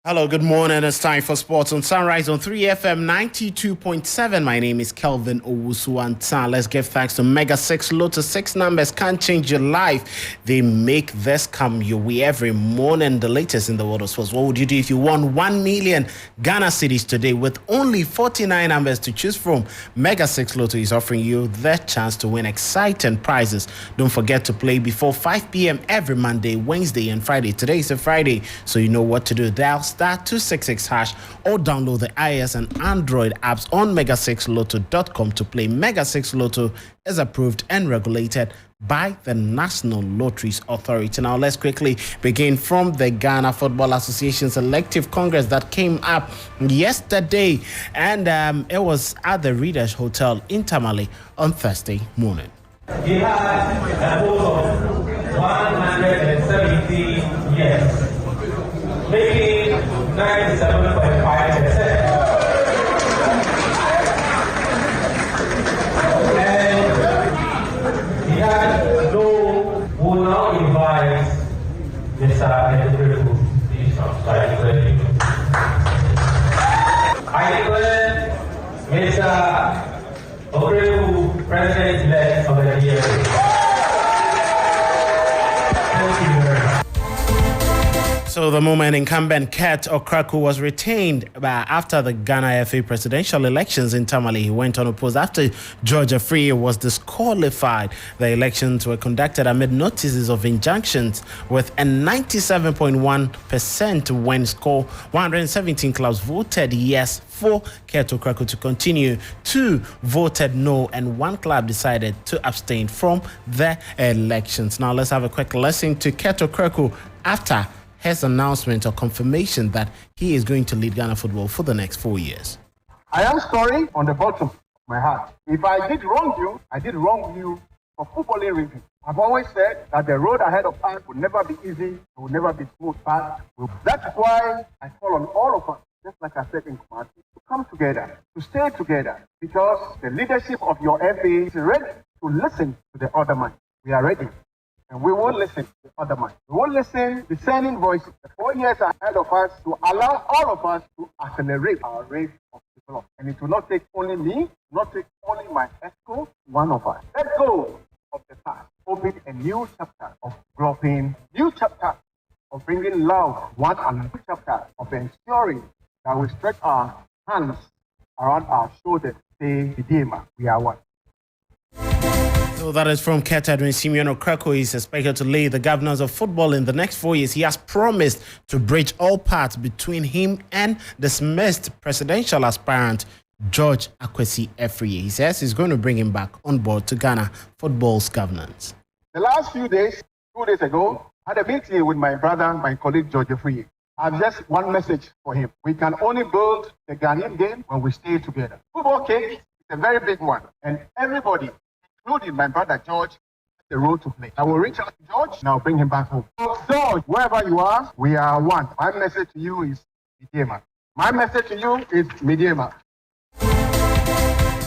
Hello, good morning. It's time for Sports on Sunrise on 3FM 92.7. My name is Kelvin Owusu Ansah. Let's give thanks to Mega 6 Lotto. 6 numbers can't change your life. They make this come your way every morning. The latest in the world of sports. What would you do if you won 1 million Ghana cedis today with only 49 numbers to choose from? Mega 6 Lotto is offering you the chance to win exciting prizes. Don't forget to play before 5 p.m. every Monday, Wednesday, and Friday. Today is a Friday, so you know what to do. Dial *266# or download the iOS and Android apps on mega6lotto.com to play. Mega 6 Lotto is approved and regulated by the National Lotteries Authority. Now let's quickly begin from the Ghana Football Association's elective congress that came up yesterday, and it was at the Readers Hotel in Tamale on Thursday morning. He had a vote of 170 yes, making 97.5%. And he had no, who now invites Mr. Edward I declare Mr. Okrewu President-elect of the DFA. Thank you very much. So the moment incumbent Ket Okraku was retained after the Ghana FA presidential elections in Tamale. He went unopposed after George Afriyie was disqualified. The elections were conducted amid notices of injunctions with a 97.1% win score. 117 clubs voted yes for Ket Okraku to continue, 2 voted no, and 1 club decided to abstain from the elections. Now let's have a quick listen to Ket Okraku after his announcement or confirmation that he is going to lead Ghana football for the next 4 years. I am sorry on the bottom of my heart. If I did wrong you, I did wrong you for footballing reasons. I've always said that the road ahead of us will never be easy, it will never be smooth path. That's why I call on all of us, just like I said in Kumasi, to come together, to stay together, because the leadership of your FA is ready to listen to the other man. We are ready. And we will listen to the other man. We will listen to discerning voices. The 4 years ahead of us to allow all of us to accelerate our rate of development. And it will not take only me, not take only my ESCO, one of us. Let go of the past. Open a new chapter of growing, new chapter of bringing love, one another, chapter of ensuring that we stretch our hands around our shoulders. Say, Redeemer, we are one. So that is from Ket Edwin Simeon Okraku. He is expected to lead the governors of football in the next 4 years. He has promised to bridge all paths between him and dismissed presidential aspirant George Akwesi Afriyie. He says he's going to bring him back on board to Ghana football's governance. The last few days, 2 days ago, I had a meeting with my brother, my colleague George Afriyie. I have just one message for him. We can only build the Ghanaian game when we stay together. Football cake is a very big one, and everybody, including my brother George, the role to play. I will reach out to George and I'll bring him back home. So, George, wherever you are, we are one. My message to you is Mediema. My message to you is Mediema.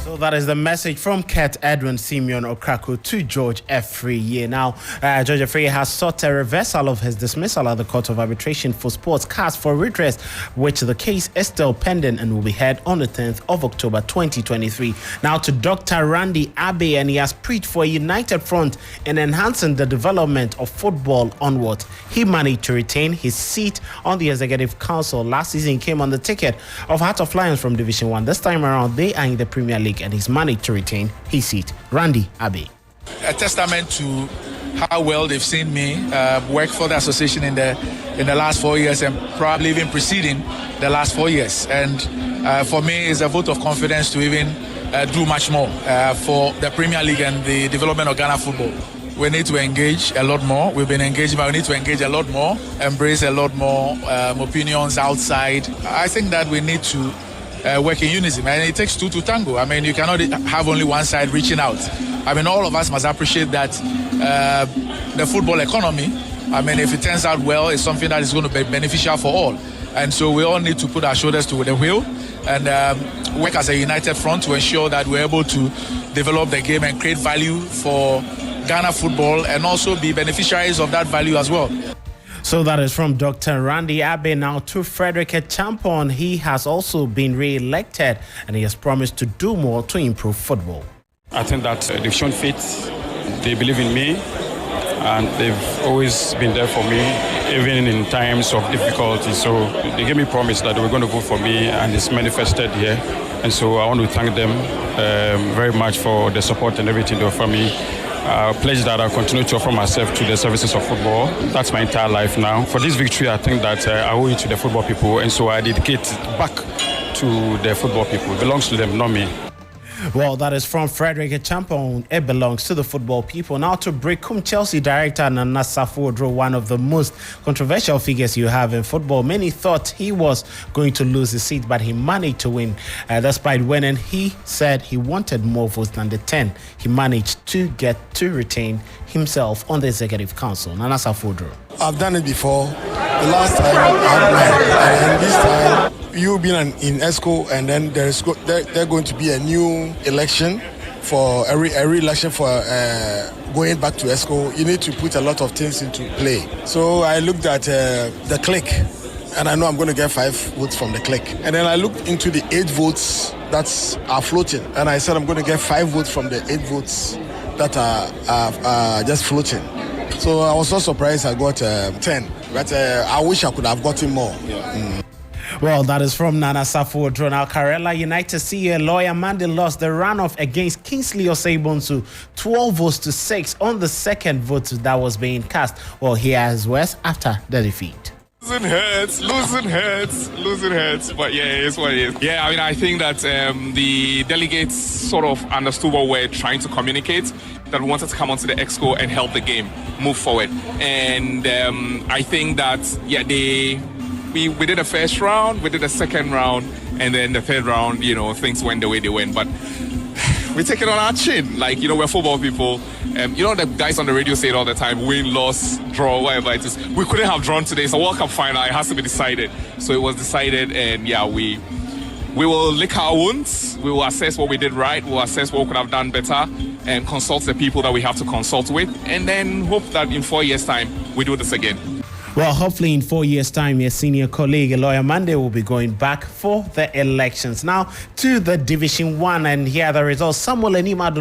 So that is the message from Ket Edwin Simeon Okraku to George Afriyie. Now, George Afriyie has sought a reversal of his dismissal at the Court of Arbitration for Sports CAS for redress, which the case is still pending and will be heard on the 10th of October 2023. Now to Dr. Randy Abbey, and he has preached for a united front in enhancing the development of football onwards. He managed to retain his seat on the Executive Council. Last season, he came on the ticket of Heart of Lions from Division 1. This time around, they are in the Premier League, and he's managed to retain his seat. Randy Abbey. A testament to how well they've seen me work for the association in the last 4 years, and probably even preceding the last 4 years. And for me, it's a vote of confidence to even do much more for the Premier League and the development of Ghana football. We need to engage a lot more. We've been engaging, but we need to engage a lot more, embrace a lot more opinions outside. I think that we need to work in unison, and it takes 2 to tango. I mean, you cannot have only one side reaching out. I mean, all of us must appreciate that the football economy, I mean, if it turns out well, it's something that is going to be beneficial for all. And so we all need to put our shoulders to the wheel and work as a united front to ensure that we're able to develop the game and create value for Ghana football, and also be beneficiaries of that value as well. So that is from Dr. Randy Abbey. Now to Frederick Champon. He has also been re-elected and he has promised to do more to improve football. I think that they've shown faith, they believe in me, and they've always been there for me, even in times of difficulty. So they gave me promise that they were going to vote for me, and it's manifested here. And so I want to thank them very much for the support and everything they offer me. Pledge that I'll continue to offer myself to the services of football. That's my entire life now. For this victory, I think that I owe it to the football people, and so I dedicate it back to the football people. It belongs to them, not me. Well, that is from Frederick Champon. It belongs to the football people. Now to Brecum Chelsea director Nana Safo-Odro, one of the most controversial figures you have in football. Many thought he was going to lose his seat, but he managed to win. Despite winning, he said he wanted more votes than the 10. He managed to get to retain himself on the executive council. Nana Safo-Odro. I've done it before. The last time I've won, and this time you've been in ESCO, and then there's going to be a new election for every election for going back to ESCO. You need to put a lot of things into play. So I looked at the click, and I know I'm going to get 5 votes from the click. And then I looked into the 8 votes that are floating, and I said I'm going to get 5 votes from the 8 votes that are just floating. So I was so surprised I got 10, but I wish I could have gotten more. Yeah. Well, that is from Nana Safo-Odro. Now, Karela United CEO Lawyer Mandy lost the runoff against Kingsley Osei-Bonsu, 12 votes to 6 on the second vote that was being cast. Well, here is West after the defeat. Losing hurts, but yeah, it's what it is. Yeah, I mean, I think that the delegates sort of understood what we're trying to communicate, that we wanted to come onto the Exco and help the game move forward. And I think that, yeah, we did a first round, we did a second round, and then the third round, you know, things went the way they went. But we take it on our chin. Like, you know, we're football people. You know, the guys on the radio say it all the time, win, loss, draw, whatever it is. We couldn't have drawn today. It's a World Cup final. It has to be decided. So it was decided, and yeah, we will lick our wounds. We will assess what we did right. We'll assess what we could have done better and consult the people that we have to consult with, and then hope that in 4 years' time, we do this again. Well, hopefully in 4 years' time, your senior colleague, Lawyer Monday, will be going back for the elections. Now to the Division 1, and here are the results. Samuel Enimadu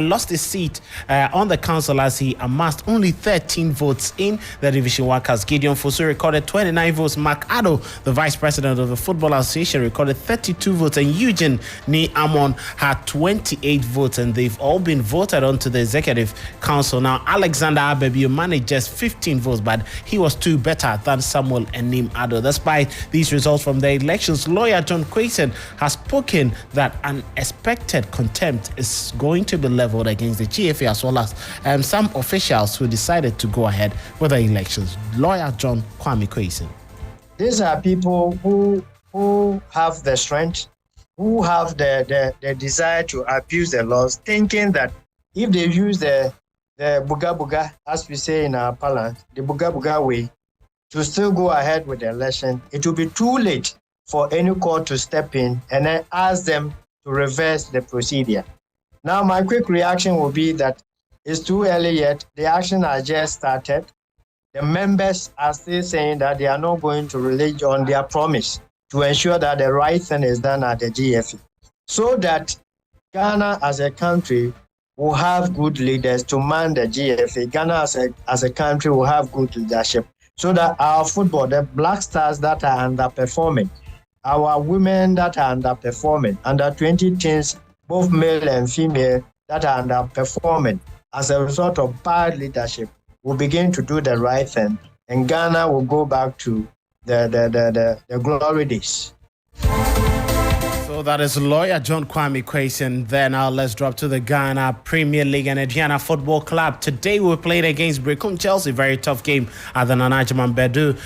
lost his seat on the council as he amassed only 13 votes in the Division 1. As Gideon Fosu recorded 29 votes. Mark Addo, the vice president of the Football Association, recorded 32 votes, and Eugene Ni Amon had 28 votes, and they've all been voted onto the executive council. Now, Alexander Abebi managed just 15 votes, but he was 2 better than Samuel Enimadu. Despite these results from the elections, lawyer John Quayson has spoken that an expected contempt is going to be leveled against the GFA as well as some officials who decided to go ahead with the elections. Lawyer John Kwame Quayson. These are people who have the strength, who have the desire to abuse the laws, thinking that if they use the buga, as we say in our parlance, the buga way, to still go ahead with the election, it will be too late for any court to step in and then ask them to reverse the procedure. Now, my quick reaction will be that it's too early yet. The action has just started. The members are still saying that they are not going to relate on their promise to ensure that the right thing is done at the GFA, so that Ghana as a country will have good leaders to man the GFA. Ghana as a country will have good leadership, so that our football, the Black Stars that are underperforming, our women that are underperforming, under 20 teams, both male and female, that are underperforming as a result of bad leadership, will begin to do the right thing, and Ghana will go back to the glory days. So that is lawyer John Kwame Quayson. Then now let's drop to the Ghana Premier League and Adriana Football Club. Today we played against Brecum Chelsea. Very tough game at the Nana Agyemang Bedu,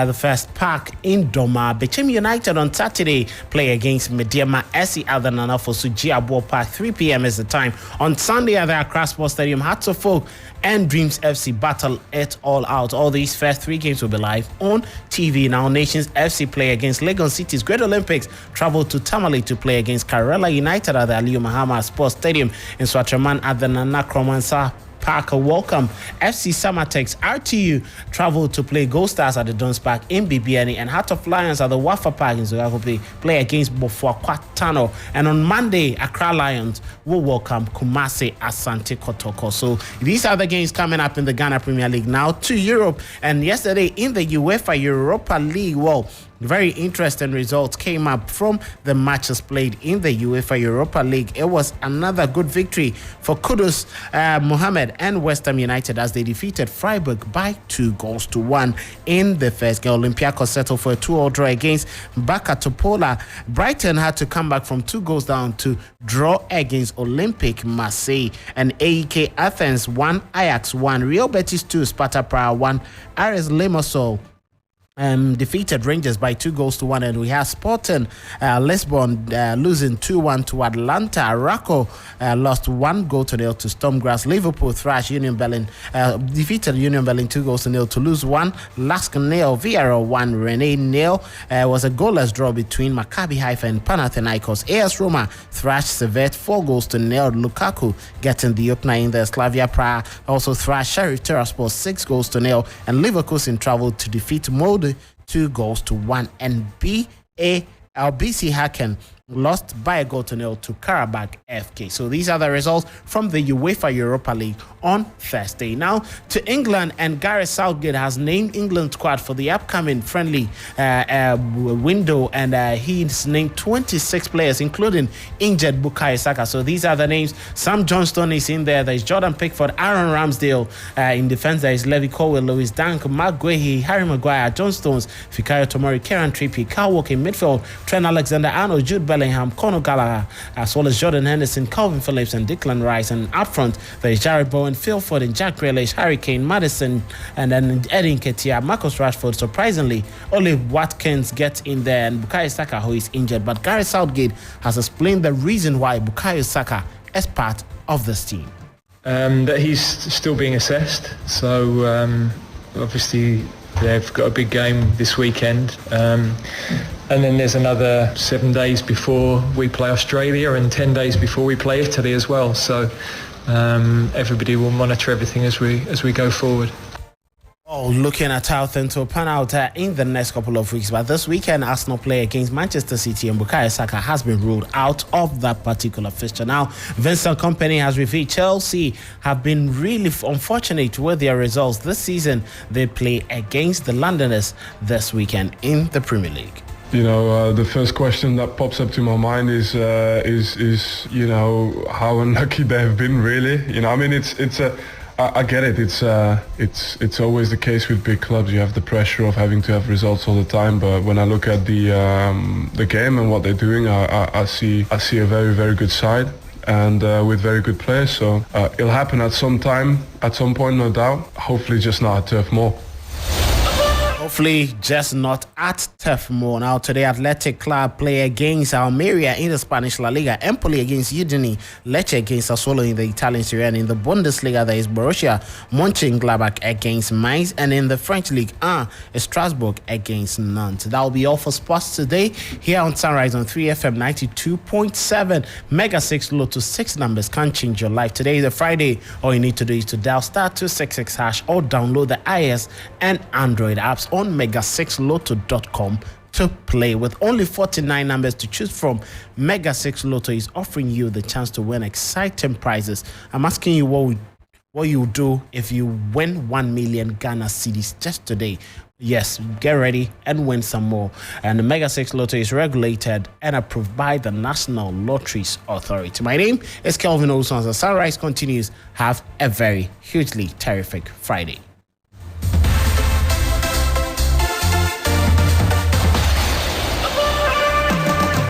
the first park in Doma. Bechem United on Saturday play against Mediama SC at the Nana Fosu Jiabo Park. 3 p.m. is the time. On Sunday at the Accra Sports Stadium, Hearts of Folk and Dreams FC battle it all out. All these first 3 games will be live on TV. Now Nations FC play against Legon City's Great Olympics. Travel to Tamale to play against Karela United at the Aliyu Mahama Sports Stadium in Swatraman at the Nana Kromansa Park welcome FC Samatex. RTU travel to play Gold Stars at the Dons Park in BBNE, and Heart of Lions at the Wafa Park in Zoyakope play against Bofua Kwatano. And on Monday, Accra Lions will welcome Kumasi Asante Kotoko. So these are the games coming up in the Ghana Premier League. Now to Europe, and yesterday in the UEFA Europa League, well, very interesting results came up from the matches played in the UEFA Europa League. It was another good victory for Kudus Mohammed and West Ham United as they defeated Freiburg by 2-1 in the first game. Olympiacos settled for a 2-2 draw against Baka Topola. Brighton had to come back from 2 goals down to draw against Olympic Marseille. And AEK Athens 1, Ajax 1, Real Betis 2, Sparta Praha 1, RS Limassol defeated Rangers by 2-1, and we have Sporting Lisbon losing 2-1 to Atlanta. Racco lost 1-0 to Stormgrass. Liverpool thrashed Union Berlin, defeated Union Berlin 2-0 to lose 1. Lask 0, Villarreal 1, Rennes 0. Was a goalless draw between Maccabi Haifa and Panathinaikos. AS Roma thrashed Servette 4-0. Lukaku getting the opener in there. Slavia Praha also thrashed Sheriff Tiraspol 6-0, and Leverkusen traveled to defeat Molde 2-1, and BC Haken lost by 1-0 to Karabakh FK. So these are the results from the UEFA Europa League on Thursday. Now to England, and Gareth Southgate has named England squad for the upcoming friendly window, and he's named 26 players, including injured Bukayo Saka. So these are the names. Sam Johnston is in there. There's Jordan Pickford, Aaron Ramsdale. In defense, there is Levi Colwill, Lewis Dunk, Mark Guehi, Harry Maguire, John Stones, Fikayo Tomori, Kieran Trippier, Kyle Walker in midfield, Trent Alexander-Arnold, Jude Bellingham, Conor Gallagher, as well as Jordan Henderson, Calvin Phillips, and Declan Rice. And up front, there is Jared Bowen, Phil Foden, Jack Grealish, Harry Kane, Maddison, and then Eddie Nketiah, Marcus Rashford. Surprisingly, only Watkins gets in there, and Bukayo Saka, who is injured. But Gareth Southgate has explained the reason why Bukayo Saka is part of this team. That he's still being assessed. So obviously they've got a big game this weekend. And then there's another 7 days before we play Australia and 10 days before we play Italy as well. So everybody will monitor everything as we go forward. Oh, looking at how things will pan out in the next couple of weeks. But this weekend, Arsenal play against Manchester City, and Bukayo Saka has been ruled out of that particular fixture. Now, Vincent Kompany has revealed Chelsea have been really unfortunate with their results this season. They play against the Londoners this weekend in the Premier League. You know, the first question that pops up to my mind is you know, how unlucky they have been. Really, you know, I mean, I get it. It's always the case with big clubs. You have the pressure of having to have results all the time. But when I look at the game and what they're doing, I see a very, very good side, and with very good players. So it'll happen at some time, at some point, no doubt. Hopefully, just not at Turf Moor. Hopefully, just not at Turf Moor. Now, today, Athletic Club play against Almeria in the Spanish La Liga, Empoli against Udine, Lecce against Sassuolo in the Italian Serie A. In the Bundesliga, there is Borussia Mönchengladbach against Mainz, and in the French League 1, Strasbourg against Nantes. That will be all for sports today here on Sunrise on 3FM 92.7. Mega 6 Lotto 6 numbers can change your life. Today is a Friday. All you need to do is to dial *266# or download the iOS and Android apps on mega6lotto.com to play. With only 49 numbers to choose from, Mega 6 Lotto is offering you the chance to win exciting prizes. I'm asking you what you do if you win 1 million Ghana cedis just today. Yes, get ready and win some more. And the Mega 6 Lotto is regulated and approved by the National Lotteries Authority. My name is Kelvin Owusu Ansah. Sunrise continues. Have a very hugely terrific Friday.